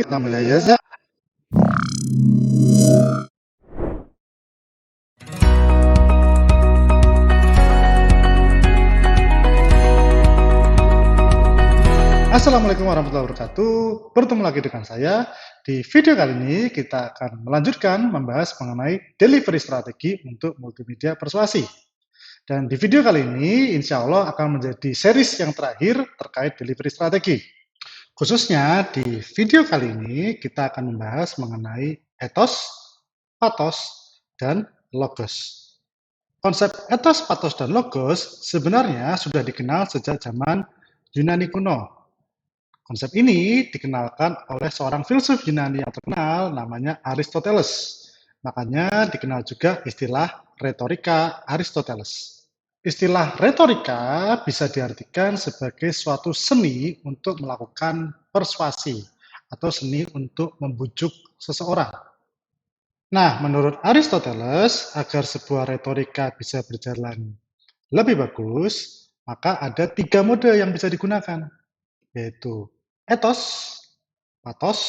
kita mulai ya. Assalamualaikum warahmatullahi wabarakatuh. Bertemu lagi dengan saya. Di video kali ini kita akan melanjutkan membahas mengenai delivery strategi untuk multimedia persuasi. Dan di video kali ini insya Allah akan menjadi series yang terakhir terkait delivery strategi. Khususnya di video kali ini kita akan membahas mengenai ethos, pathos, dan logos. Konsep ethos, pathos, dan logos sebenarnya sudah dikenal sejak zaman Yunani kuno. Konsep ini dikenalkan oleh seorang filsuf Yunani yang terkenal namanya Aristoteles. Makanya dikenal juga istilah retorika Aristoteles. Istilah retorika bisa diartikan sebagai suatu seni untuk melakukan persuasi atau seni untuk membujuk seseorang. Nah, menurut Aristoteles, agar sebuah retorika bisa berjalan lebih bagus, maka ada 3 mode yang bisa digunakan, yaitu ethos, pathos,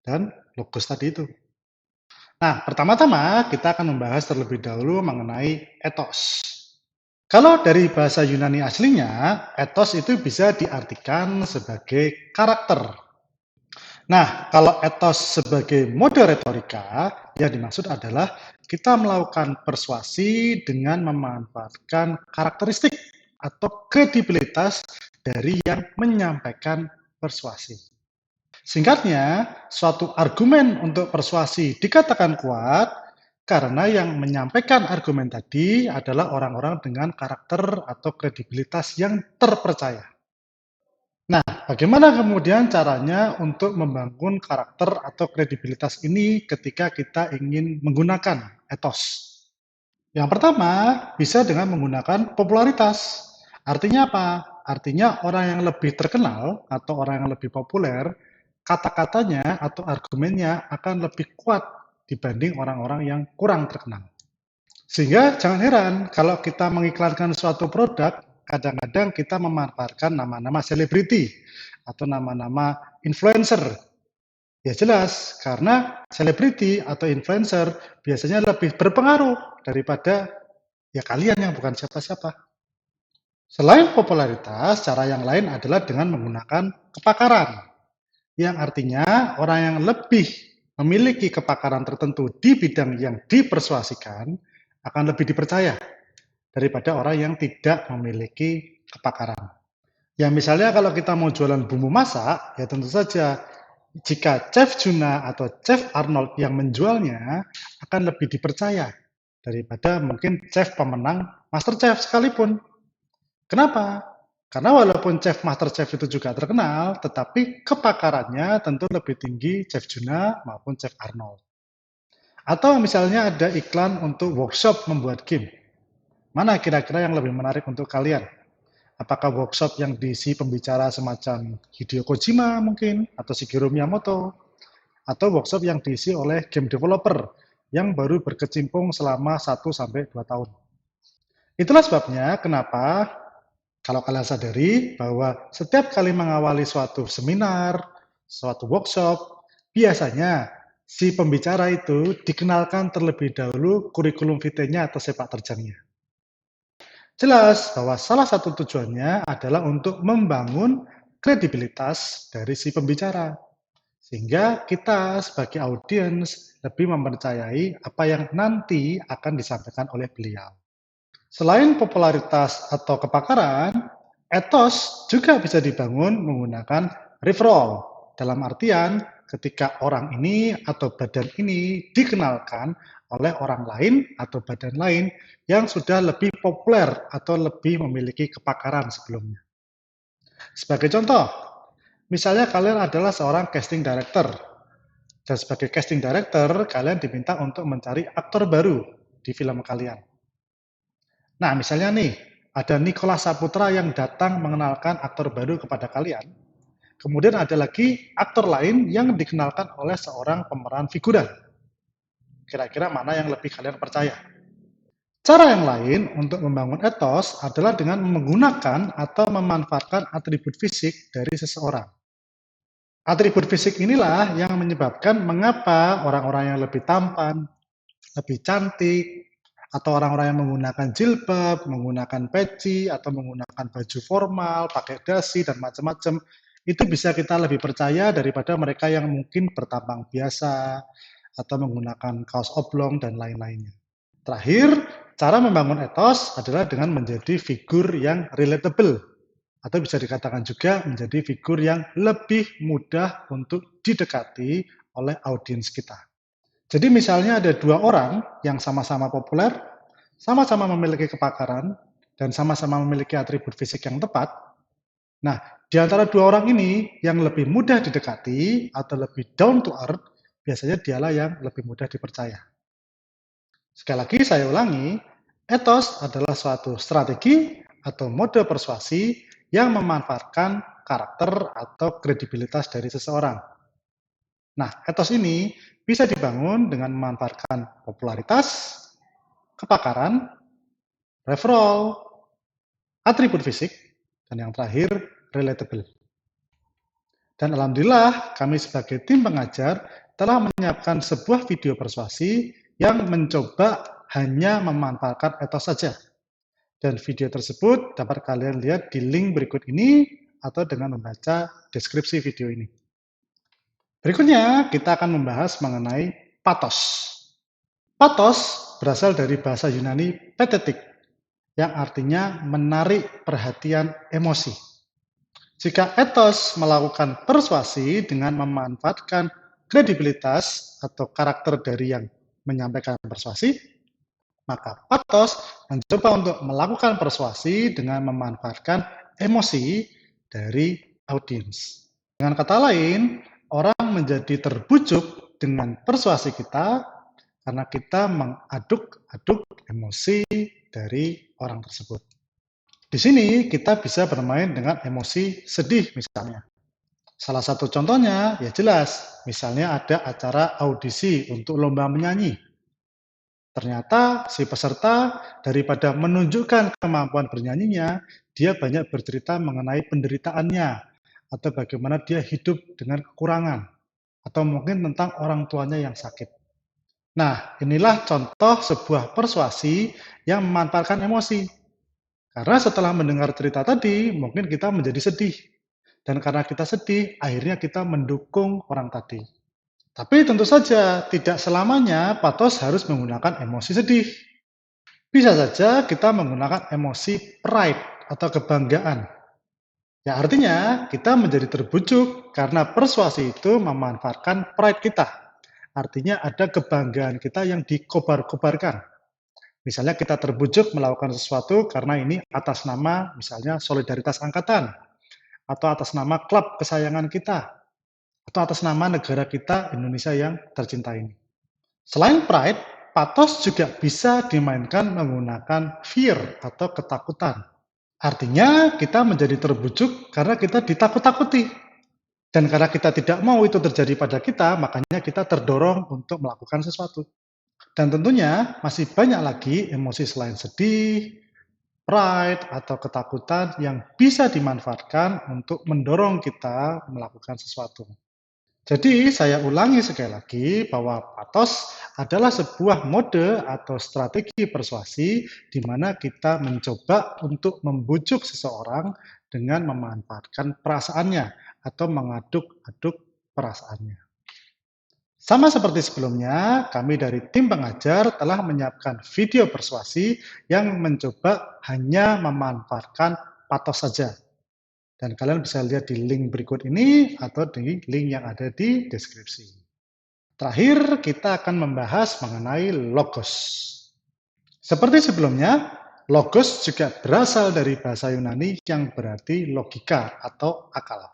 dan logos tadi itu. Nah, pertama-tama kita akan membahas terlebih dahulu mengenai ethos. Kalau dari bahasa Yunani aslinya, ethos itu bisa diartikan sebagai karakter. Nah, kalau ethos sebagai mode retorika, yang dimaksud adalah kita melakukan persuasi dengan memanfaatkan karakteristik atau kredibilitas dari yang menyampaikan persuasi. Singkatnya, suatu argumen untuk persuasi dikatakan kuat karena yang menyampaikan argumen tadi adalah orang-orang dengan karakter atau kredibilitas yang terpercaya. Nah, bagaimana kemudian caranya untuk membangun karakter atau kredibilitas ini ketika kita ingin menggunakan ethos? Yang pertama, bisa dengan menggunakan popularitas. Artinya apa? Artinya orang yang lebih terkenal atau orang yang lebih populer, kata-katanya atau argumennya akan lebih kuat dibanding orang-orang yang kurang terkenal. Sehingga jangan heran kalau kita mengiklankan suatu produk, kadang-kadang kita memanfaatkan nama-nama selebriti atau nama-nama influencer. Ya jelas, karena selebriti atau influencer biasanya lebih berpengaruh daripada ya kalian yang bukan siapa-siapa. Selain popularitas, cara yang lain adalah dengan menggunakan kepakaran, yang artinya orang yang lebih memiliki kepakaran tertentu di bidang yang dipersuasikan akan lebih dipercaya daripada orang yang tidak memiliki kepakaran. Ya misalnya kalau kita mau jualan bumbu masak, ya tentu saja jika Chef Juna atau Chef Arnold yang menjualnya akan lebih dipercaya daripada mungkin chef pemenang MasterChef sekalipun. Kenapa? Karena walaupun Chef MasterChef itu juga terkenal, tetapi kepakarannya tentu lebih tinggi Chef Juna maupun Chef Arnold. Atau misalnya ada iklan untuk workshop membuat game. Mana kira-kira yang lebih menarik untuk kalian? Apakah workshop yang diisi pembicara semacam Hideo Kojima mungkin, atau Shigeru Miyamoto, atau workshop yang diisi oleh game developer yang baru berkecimpung selama 1-2 tahun. Itulah sebabnya kenapa kalau kalian sadari bahwa setiap kali mengawali suatu seminar, suatu workshop, biasanya si pembicara itu dikenalkan terlebih dahulu kurikulum vitae-nya atau sepak terjangnya. Jelas bahwa salah satu tujuannya adalah untuk membangun kredibilitas dari si pembicara. Sehingga kita sebagai audiens lebih mempercayai apa yang nanti akan disampaikan oleh beliau. Selain popularitas atau kepakaran, ethos juga bisa dibangun menggunakan referral. Dalam artian, ketika orang ini atau badan ini dikenalkan oleh orang lain atau badan lain yang sudah lebih populer atau lebih memiliki kepakaran sebelumnya. Sebagai contoh, misalnya kalian adalah seorang casting director, dan sebagai casting director, kalian diminta untuk mencari aktor baru di film kalian. Nah, misalnya nih, ada Nicholas Saputra yang datang mengenalkan aktor baru kepada kalian. Kemudian ada lagi aktor lain yang dikenalkan oleh seorang pemeran figuran. Kira-kira mana yang lebih kalian percaya? Cara yang lain untuk membangun ethos adalah dengan menggunakan atau memanfaatkan atribut fisik dari seseorang. Atribut fisik inilah yang menyebabkan mengapa orang-orang yang lebih tampan, lebih cantik, atau orang-orang yang menggunakan jilbab, menggunakan peci, atau menggunakan baju formal, pakai dasi, dan macam-macam, itu bisa kita lebih percaya daripada mereka yang mungkin bertampang biasa, atau menggunakan kaos oblong, dan lain-lainnya. Terakhir, cara membangun etos adalah dengan menjadi figur yang relatable, atau bisa dikatakan juga menjadi figur yang lebih mudah untuk didekati oleh audiens kita. Jadi misalnya ada dua orang yang sama-sama populer, sama-sama memiliki kepakaran, dan sama-sama memiliki atribut fisik yang tepat. Nah, di antara dua orang ini, yang lebih mudah didekati atau lebih down to earth, biasanya dialah yang lebih mudah dipercaya. Sekali lagi saya ulangi, etos adalah suatu strategi atau mode persuasi yang memanfaatkan karakter atau kredibilitas dari seseorang. Nah, etos ini bisa dibangun dengan memanfaatkan popularitas, kepakaran, referral, atribut fisik, dan yang terakhir, relatable. Dan alhamdulillah, kami sebagai tim pengajar telah menyiapkan sebuah video persuasi yang mencoba hanya memanfaatkan etos saja. Dan video tersebut dapat kalian lihat di link berikut ini atau dengan membaca deskripsi video ini. Berikutnya, kita akan membahas mengenai pathos. Pathos berasal dari bahasa Yunani pathetic, yang artinya menarik perhatian emosi. Jika etos melakukan persuasi dengan memanfaatkan kredibilitas atau karakter dari yang menyampaikan persuasi, maka pathos mencoba untuk melakukan persuasi dengan memanfaatkan emosi dari audiens. Dengan kata lain, orang menjadi terbujuk dengan persuasi kita karena kita mengaduk-aduk emosi dari orang tersebut. Di sini kita bisa bermain dengan emosi sedih misalnya. Salah satu contohnya ya jelas, misalnya ada acara audisi untuk lomba menyanyi. Ternyata si peserta daripada menunjukkan kemampuan bernyanyinya, dia banyak bercerita mengenai penderitaannya atau bagaimana dia hidup dengan kekurangan atau mungkin tentang orang tuanya yang sakit. Nah, inilah contoh sebuah persuasi yang memanfaatkan emosi. Karena setelah mendengar cerita tadi, mungkin kita menjadi sedih. Dan karena kita sedih, akhirnya kita mendukung orang tadi. Tapi tentu saja, tidak selamanya pathos harus menggunakan emosi sedih. Bisa saja kita menggunakan emosi pride atau kebanggaan. Ya artinya, kita menjadi terbujuk karena persuasi itu memanfaatkan pride kita. Artinya ada kebanggaan kita yang dikobar-kobarkan. Misalnya kita terbujuk melakukan sesuatu karena ini atas nama misalnya solidaritas angkatan, atau atas nama klub kesayangan kita, atau atas nama negara kita Indonesia yang tercinta ini. Selain pride, pathos juga bisa dimainkan menggunakan fear atau ketakutan. Artinya kita menjadi terbujuk karena kita ditakut-takuti. Dan karena kita tidak mau itu terjadi pada kita, makanya kita terdorong untuk melakukan sesuatu. Dan tentunya masih banyak lagi emosi selain sedih, pride, atau ketakutan yang bisa dimanfaatkan untuk mendorong kita melakukan sesuatu. Jadi saya ulangi sekali lagi bahwa pathos adalah sebuah mode atau strategi persuasi di mana kita mencoba untuk membujuk seseorang dengan memanfaatkan perasaannya atau mengaduk-aduk perasaannya. Sama seperti sebelumnya, kami dari tim pengajar telah menyiapkan video persuasi yang mencoba hanya memanfaatkan pathos saja. Dan kalian bisa lihat di link berikut ini atau di link yang ada di deskripsi. Terakhir, kita akan membahas mengenai logos. Seperti sebelumnya, logos juga berasal dari bahasa Yunani yang berarti logika atau akal.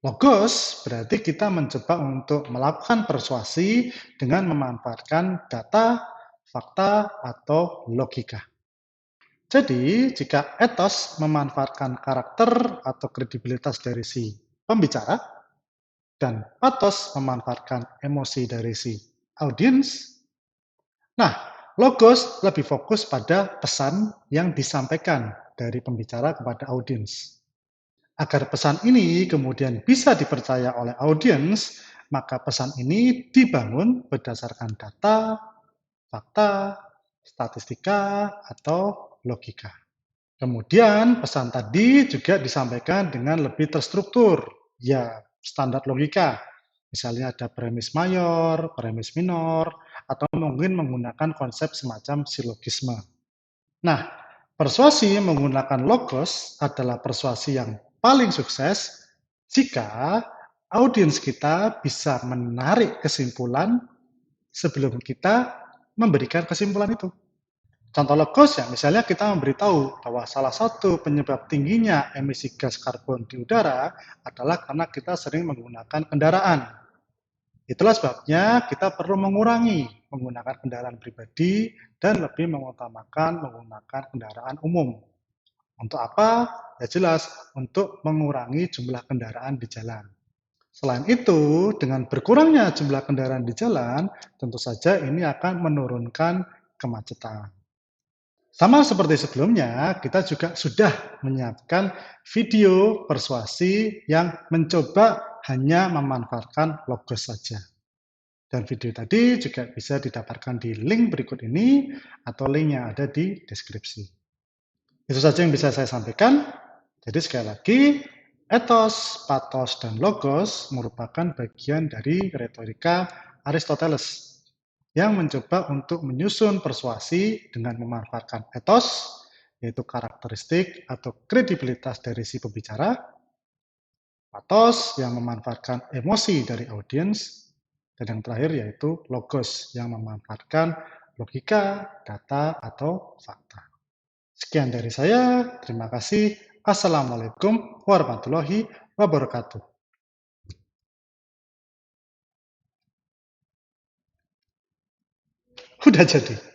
Logos berarti kita mencoba untuk melakukan persuasi dengan memanfaatkan data, fakta, atau logika. Jadi, jika etos memanfaatkan karakter atau kredibilitas dari si pembicara, dan pathos memanfaatkan emosi dari si audiens, nah, logos lebih fokus pada pesan yang disampaikan dari pembicara kepada audiens. Agar pesan ini kemudian bisa dipercaya oleh audiens, maka pesan ini dibangun berdasarkan data, fakta, statistika, atau logika. Kemudian pesan tadi juga disampaikan dengan lebih terstruktur, ya standar logika. Misalnya ada premis mayor, premis minor, atau mungkin menggunakan konsep semacam silogisme. Nah, persuasi menggunakan logos adalah persuasi yang paling sukses jika audiens kita bisa menarik kesimpulan sebelum kita memberikan kesimpulan itu. Contoh logos ya, misalnya kita memberitahu bahwa salah satu penyebab tingginya emisi gas karbon di udara adalah karena kita sering menggunakan kendaraan. Itulah sebabnya kita perlu mengurangi menggunakan kendaraan pribadi dan lebih mengutamakan menggunakan kendaraan umum. Untuk apa? Ya jelas, untuk mengurangi jumlah kendaraan di jalan. Selain itu, dengan berkurangnya jumlah kendaraan di jalan, tentu saja ini akan menurunkan kemacetan. Sama seperti sebelumnya, kita juga sudah menyiapkan video persuasi yang mencoba hanya memanfaatkan logos saja. Dan video tadi juga bisa didapatkan di link berikut ini atau link yang ada di deskripsi. Itu saja yang bisa saya sampaikan. Jadi sekali lagi, etos, patos, dan logos merupakan bagian dari retorika Aristoteles yang mencoba untuk menyusun persuasi dengan memanfaatkan etos, yaitu karakteristik atau kredibilitas dari si pembicara, patos yang memanfaatkan emosi dari audiens, dan yang terakhir yaitu logos yang memanfaatkan logika, data, atau fakta. Sekian dari saya, terima kasih. Assalamualaikum warahmatullahi wabarakatuh. Udah jadi.